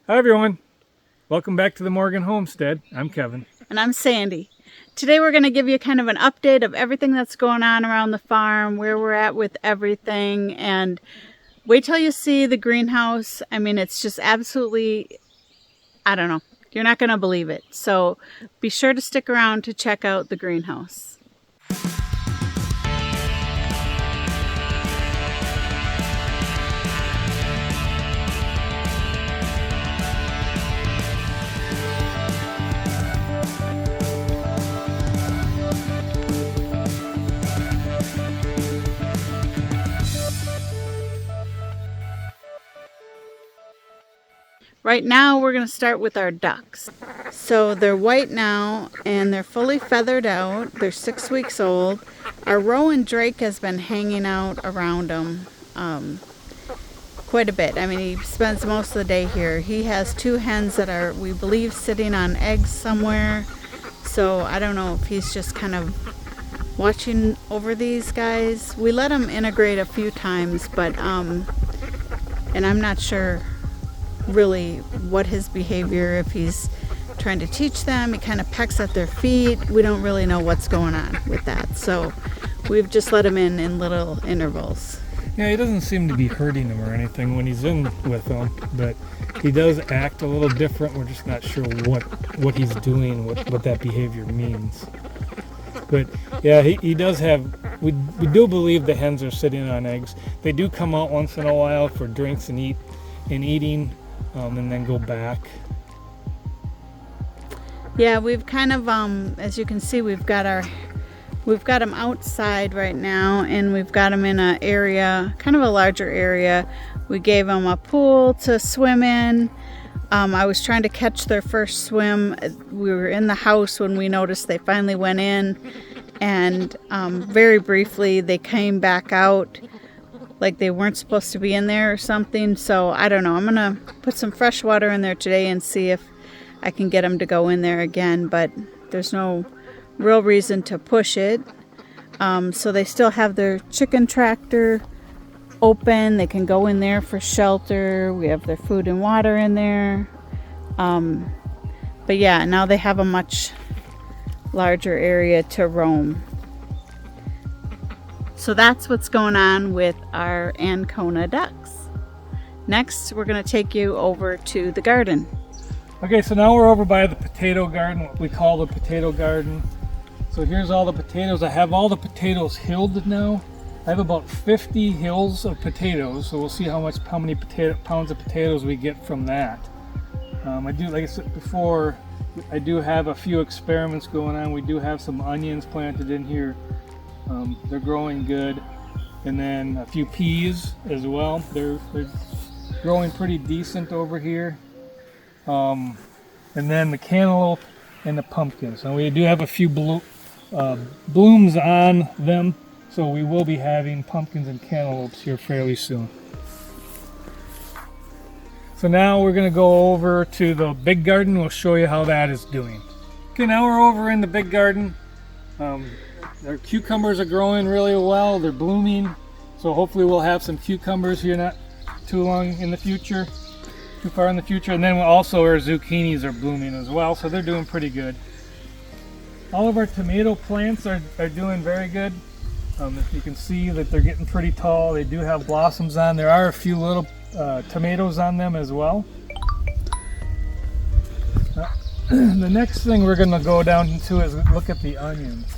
Hi everyone, welcome back to the Morgan Homestead. I'm Kevin. And I'm Sandy. Today we're going to give you kind of an update of everything that's going on around the farm, where we're at with everything, and wait till you see the greenhouse. I mean, it's just absolutely, I don't know, you're not going to believe it. So be sure to stick around to check out the greenhouse. Right now we're going to start with our ducks. So they're white now and they're fully feathered out. They're 6 weeks old. Our Rowan Drake has been hanging out around them quite a bit. I mean, he spends most of the day here. He has 2 hens that are, we believe, sitting on eggs somewhere. So I don't know if he's just kind of watching over these guys. We let him integrate a few times, but and I'm not sure really what his behavior, if he's trying to teach them. He kind of pecks at their feet. We don't really know what's going on with that, so we've just let him in little intervals. Yeah, he doesn't seem to be hurting them or anything when he's in with them, but he does act a little different. We're just not sure what he's doing, what that behavior means. But yeah, he does have, we do believe the hens are sitting on eggs. They do come out once in a while for drinks and eating, and then go back. Yeah, we've kind of, as you can see, we've got them outside right now, and we've got them in an area, kind of a larger area. We gave them a pool to swim in. I was trying to catch their first swim. We were in the house when we noticed they finally went in, and very briefly they came back out like they weren't supposed to be in there or something. So I don't know. I'm gonna put some fresh water in there today and see if I can get them to go in there again, but there's no real reason to push it. So they still have their chicken tractor open. They can go in there for shelter. We have their food and water in there. But yeah, now they have a much larger area to roam. So that's what's going on with our Ancona ducks. Next, we're going to take you over to the garden. Okay, so now we're over by the potato garden, what we call the potato garden. So here's all the potatoes. I have all the potatoes hilled now. I have about 50 hills of potatoes, so we'll see how many pounds of potatoes we get from that. I do, like I said before, I do have a few experiments going on. We do have some onions planted in here. They're growing good, and then a few peas as well. They're growing pretty decent over here. And then the cantaloupe and the pumpkins. And we do have a few blooms on them, so we will be having pumpkins and cantaloupes here fairly soon. So now we're going to go over to the big garden. We'll show you how that is doing. Okay, now we're over in the big garden. Our cucumbers are growing really well. They're blooming, so hopefully we'll have some cucumbers here not too long in the future, too far in the future. And then also our zucchinis are blooming as well, so they're doing pretty good. All of our tomato plants are doing very good. If you can see that they're getting pretty tall. They do have blossoms on. There are a few little tomatoes on them as well. The next thing we're going to go down into is look at the onions.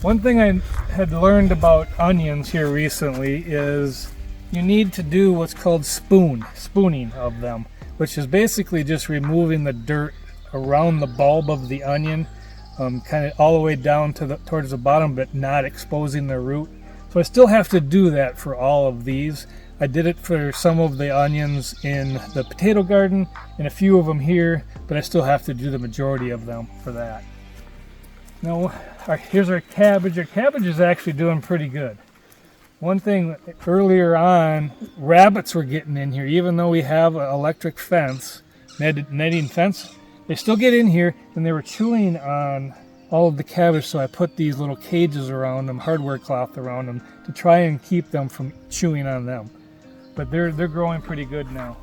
One thing I had learned about onions here recently is you need to do what's called spooning of them, which is basically just removing the dirt around the bulb of the onion, kind of all the way down to towards the bottom, but not exposing the root. So I still have to do that for all of these. I did it for some of the onions in the potato garden and a few of them here, but I still have to do the majority of them for that. Now, here's our cabbage. Our cabbage is actually doing pretty good. One thing, earlier on, rabbits were getting in here. Even though we have an electric fence, netting fence, they still get in here, and they were chewing on all of the cabbage, so I put these little cages around them, hardware cloth around them, to try and keep them from chewing on them. But they're growing pretty good now.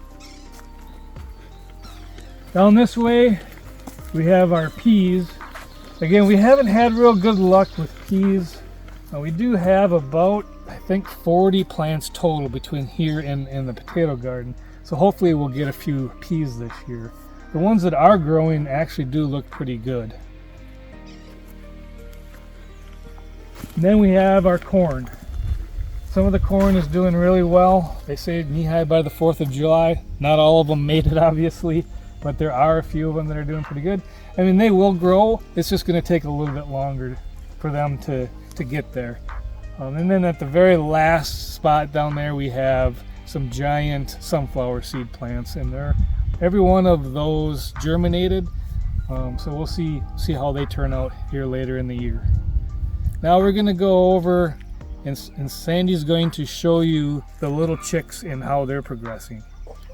Down this way, we have our peas. Again, we haven't had real good luck with peas. We do have about, I think, 40 plants total between here and the potato garden. So hopefully we'll get a few peas this year. The ones that are growing actually do look pretty good. And then we have our corn. Some of the corn is doing really well. They say knee-high by the 4th of July. Not all of them made it, obviously, but there are a few of them that are doing pretty good. I mean, they will grow. It's just going to take a little bit longer for them to get there. And then at the very last spot down there, we have some giant sunflower seed plants, and every one of those germinated. So we'll see how they turn out here later in the year. Now we're going to go over, and Sandy's going to show you the little chicks and how they're progressing.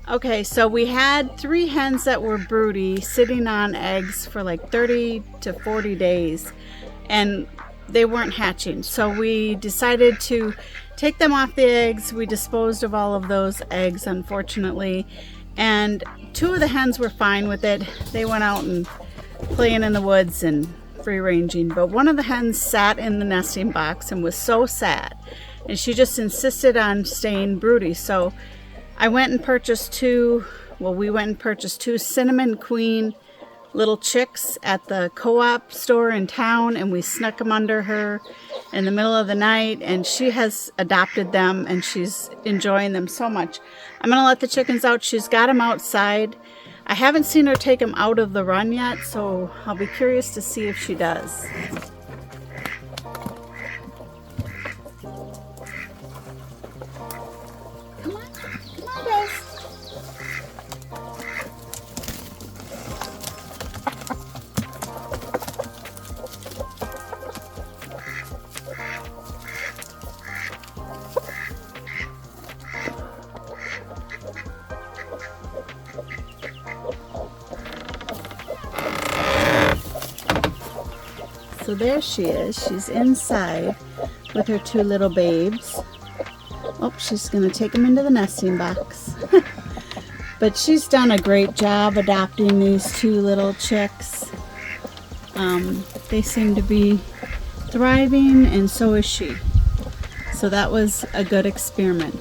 Okay, so we had 3 hens that were broody sitting on eggs for like 30 to 40 days, and they weren't hatching. So we decided to take them off the eggs. We disposed of all of those eggs, unfortunately, and 2 of the hens were fine with it. They went out and playing in the woods and free ranging, but one of the hens sat in the nesting box and was so sad, and she just insisted on staying broody. So I went and purchased 2 cinnamon queen little chicks at the co-op store in town, and we snuck them under her in the middle of the night, and she has adopted them and she's enjoying them so much. I'm gonna let the chickens out. She's got them outside. I haven't seen her take them out of the run yet, so I'll be curious to see if she does. Come on guys. So there she is. She's inside with her 2 little babes. Oh, she's going to take them into the nesting box. But she's done a great job adopting these 2 little chicks. They seem to be thriving, and so is she. So that was a good experiment.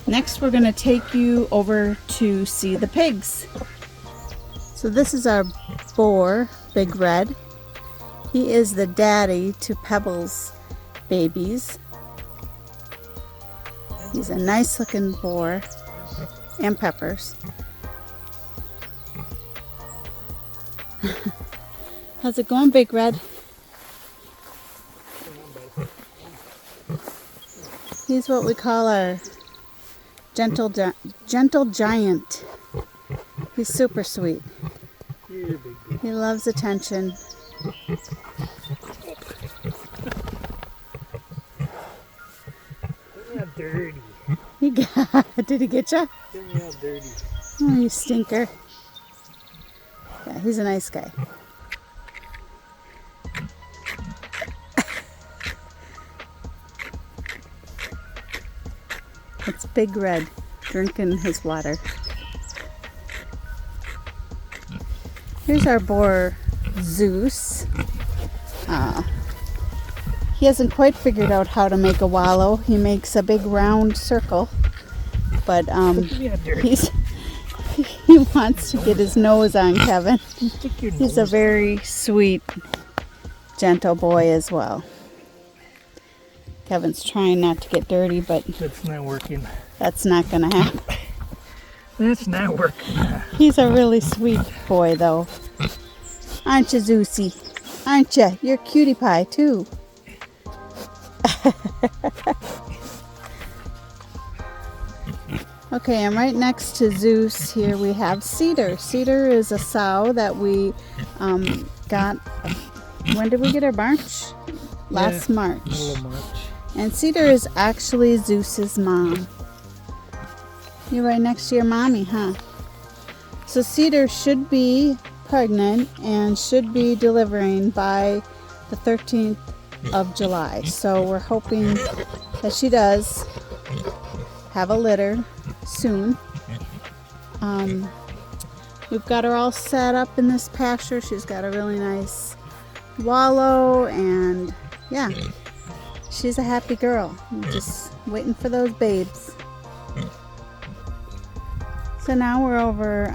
Next, we're going to take you over to see the pigs. So this is our boar, Big Red. He is the daddy to Pebble's babies. He's a nice looking boar, and Peppers. How's it going, Big Red? He's what we call our gentle giant. He's super sweet. He loves attention. Dirty. Did he get you? Dirty. Oh, you stinker. Yeah, he's a nice guy. It's Big Red drinking his water. Here's our boar, Zeus. He hasn't quite figured out how to make a wallow. He makes a big round circle, but he wants to get his nose on Kevin. He's a very sweet, gentle boy as well. Kevin's trying not to get dirty, but that's not working. That's not going to happen. That's not working. He's a really sweet boy, though. Aren't you, Zeusy? Aren't you? You're cutie pie, too. Okay, and right next to Zeus here we have Cedar. Cedar is a sow that we got. When did we get her? March? Last March. Middle of March. And Cedar is actually Zeus's mom. You're right next to your mommy, huh? So Cedar should be pregnant and should be delivering by the 13th of July. So we're hoping that she does have a litter soon. we've got her all set up in this pasture. She's got a really nice wallow, and yeah, she's a happy girl. I'm just waiting for those babes. So now we're over.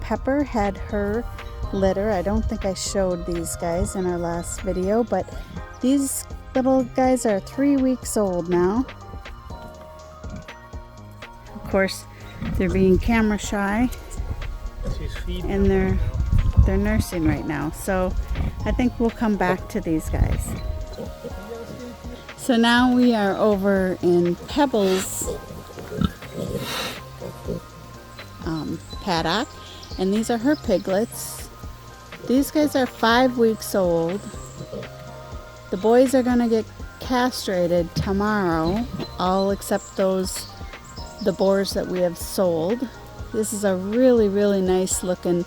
Pepper had her litter. I don't think I showed these guys in our last video, but these little guys are 3 weeks old now. Of course, they're being camera shy, and they're nursing right now. So I think we'll come back to these guys. So now we are over in Pebbles' paddock, and these are her piglets. These guys are 5 weeks old. The boys are gonna get castrated tomorrow, all except the boars that we have sold. This is a really, really nice looking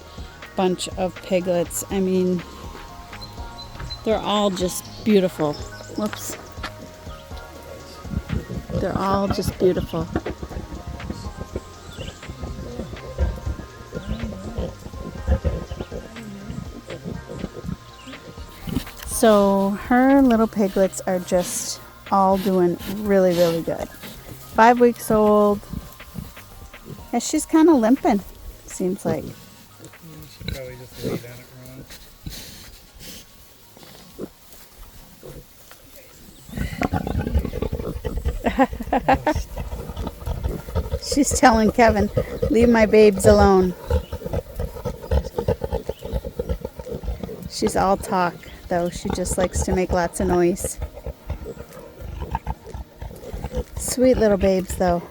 bunch of piglets. I mean, they're all just beautiful. Whoops. They're all just beautiful. So her little piglets are just all doing really, really good. 5 weeks old. Yeah, she's kind of limping, seems like. She probably just laid on it wrong. She's telling Kevin, leave my babes alone. She's all talk, though. She just likes to make lots of noise. Sweet little babes, though.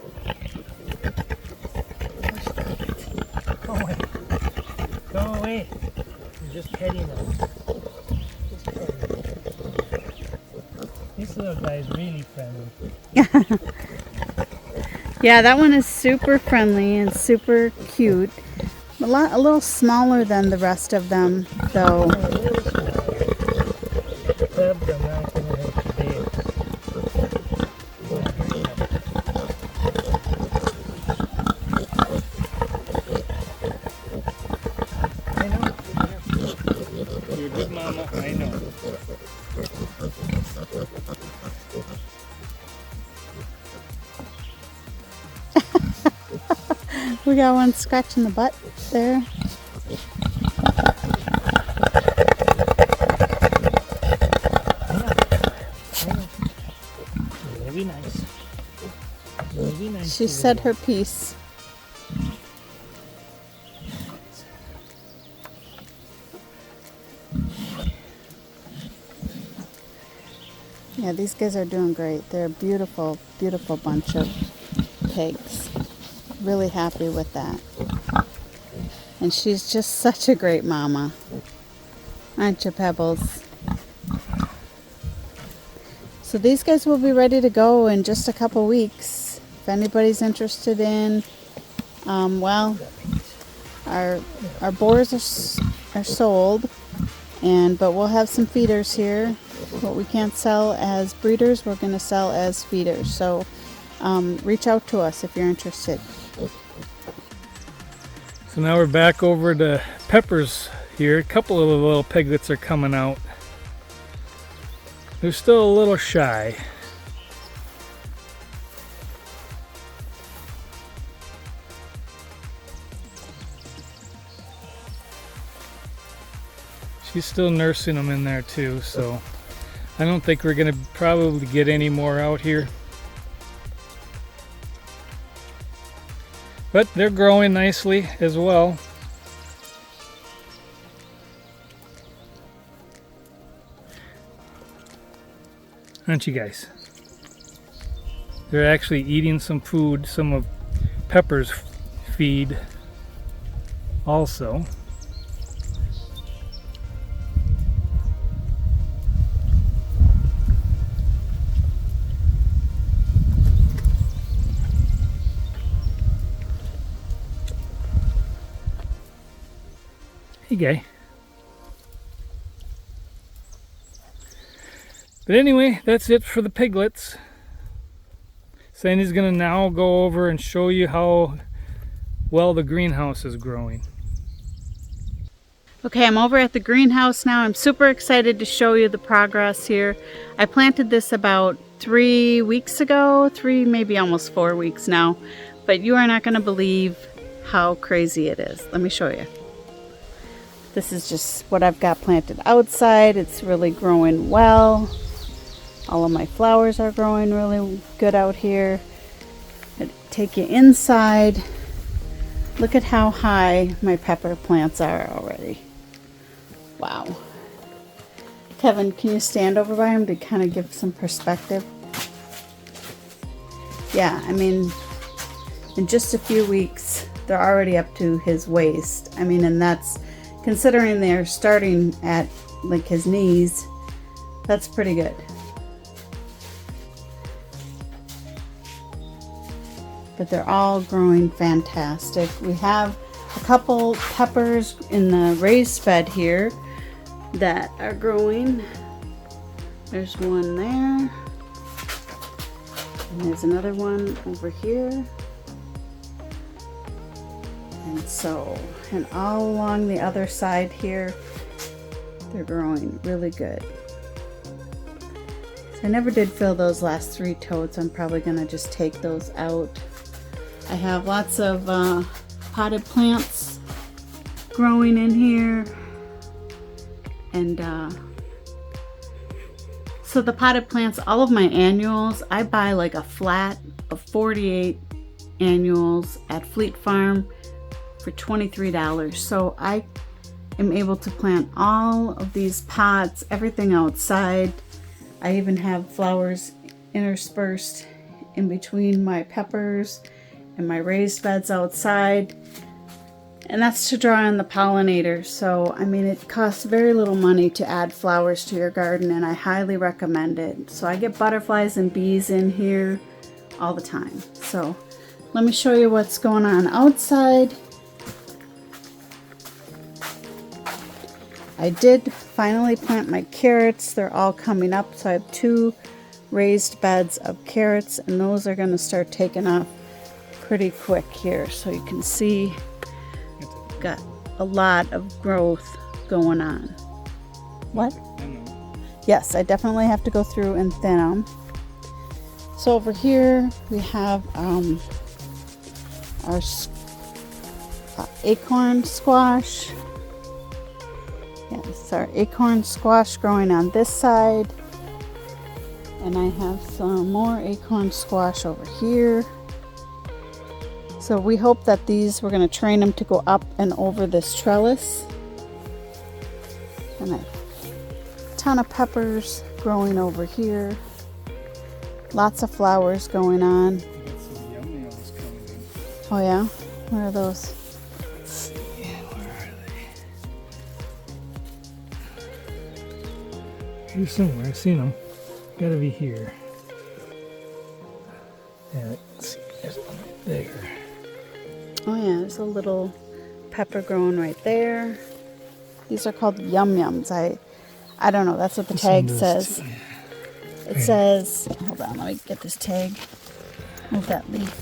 Go away. Go away. You're just petting them. Just petting them. This little guy is really friendly. Yeah, that one is super friendly and super cute. A little smaller than the rest of them, though. I know. You're a good mama. I know. We got one scratching the butt there. Very nice. Very nice. She said her piece. Yeah, these guys are doing great. They're a beautiful, beautiful bunch of pigs. Really happy with that. And she's just such a great mama. Aren't you, Pebbles? So these guys will be ready to go in just a couple weeks. If anybody's interested in, well, our boars are sold, but we'll have some feeders here. What we can't sell as breeders, we're going to sell as feeders. So reach out to us if you're interested. So now we're back over to Pepper's here. A couple of the little piglets are coming out. They're still a little shy. She's still nursing them in there too, so I don't think we're gonna probably get any more out here. But they're growing nicely as well. Aren't you guys? They're actually eating some food, some of Pepper's feed also. Hey, guy. But anyway, that's it for the piglets. Sandy's gonna now go over and show you how well the greenhouse is growing. Okay, I'm over at the greenhouse now. I'm super excited to show you the progress here. I planted this about 3 weeks ago, maybe almost 4 weeks now, but you are not going to believe how crazy it is. Let me show you. This is just what I've got planted outside. It's really growing well. All of my flowers are growing really good out here. I'd take you inside. Look at how high my pepper plants are already. Wow. Kevin, can you stand over by him to kind of give some perspective? Yeah, I mean, in just a few weeks, they're already up to his waist. I mean, and that's, considering they're starting at like his knees, that's pretty good. But they're all growing fantastic. We have a couple peppers in the raised bed here that are growing. There's one there, and there's another one over here, and all along the other side here, they're growing really good. So I never did fill those last 3 totes. I'm probably gonna just take those out. I have lots of potted plants growing in here. And so the potted plants, all of my annuals, I buy like a flat of 48 annuals at Fleet Farm for $23. So I am able to plant all of these pots, everything outside. I even have flowers interspersed in between my peppers and my raised beds outside. And that's to draw in the pollinators. So, I mean, it costs very little money to add flowers to your garden, and I highly recommend it. So I get butterflies and bees in here all the time. So let me show you what's going on outside. I did finally plant my carrots. They're all coming up. So I have 2 raised beds of carrots, and those are going to start taking off pretty quick here. So you can see got a lot of growth going on. What? Yes, I definitely have to go through and thin them. So over here we have our acorn squash. Yes, our acorn squash growing on this side. And I have some more acorn squash over here. So we hope that we're going to train them to go up and over this trellis. And a ton of peppers growing over here. Lots of flowers going on. Oh yeah? Where are those? Where are they? Here somewhere. I've seen them. Gotta be here. Yeah, let's see. There's one right there. Oh yeah, there's a little pepper growing right there. These are called yum yums. I don't know, that's what the tag says. It says, hold on, let me get this tag. Move that leaf.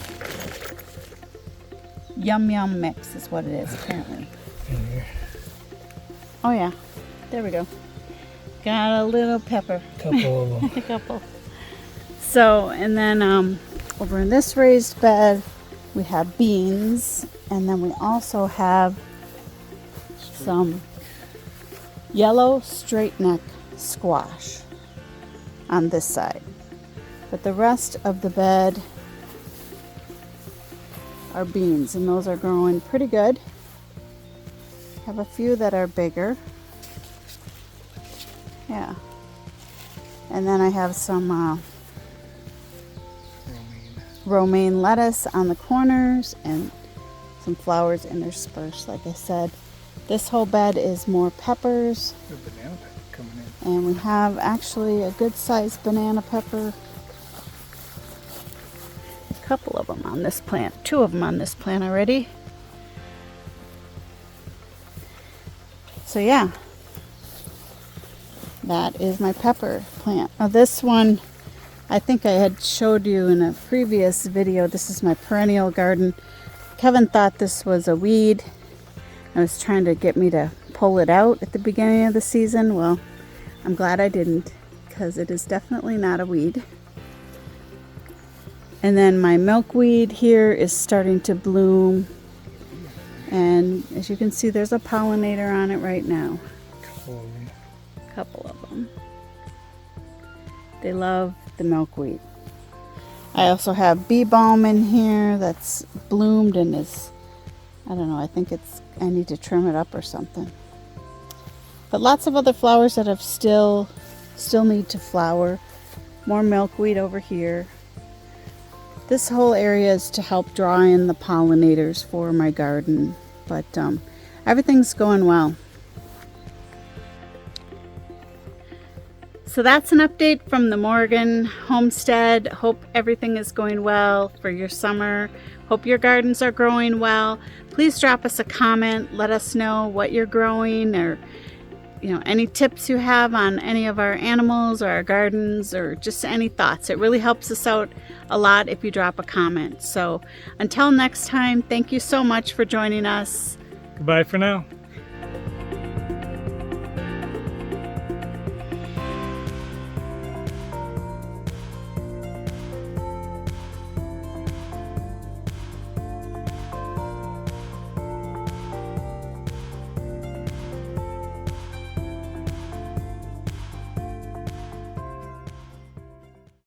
Yum yum mix is what it is apparently. Oh yeah, there we go. Got a little pepper. Couple of them. A couple. So, and then over in this raised bed, we have beans, and then we also have some yellow straight neck squash on this side. But the rest of the bed are beans, and those are growing pretty good. Have a few that are bigger. Yeah. And then I have some romaine lettuce on the corners and some flowers interspersed. Like I said, this whole bed is more peppers. The banana pepper coming in. And we have actually a good sized banana pepper. A couple of them on this plant. 2 of them on this plant already. So yeah, that is my pepper plant. Now this one, I think I had showed you in a previous video. This is my perennial garden. Kevin thought this was a weed. I was trying to get me to pull it out at the beginning of the season. Well, I'm glad I didn't, because it is definitely not a weed. And then my milkweed here is starting to bloom. And as you can see, there's a pollinator on it right now. A couple of them. They love the milkweed. I also have bee balm in here that's bloomed and is, I don't know, I need to trim it up or something. But lots of other flowers that have still need to flower. More milkweed over here. This whole area is to help draw in the pollinators for my garden, but everything's going well. So that's an update from the Morgan homestead. Hope everything is going well for your summer. Hope your gardens are growing well. Please drop us a comment. Let us know what you're growing, or any tips you have on any of our animals or our gardens, or just any thoughts. It really helps us out a lot if you drop a comment. So until next time, thank you so much for joining us. Goodbye for now.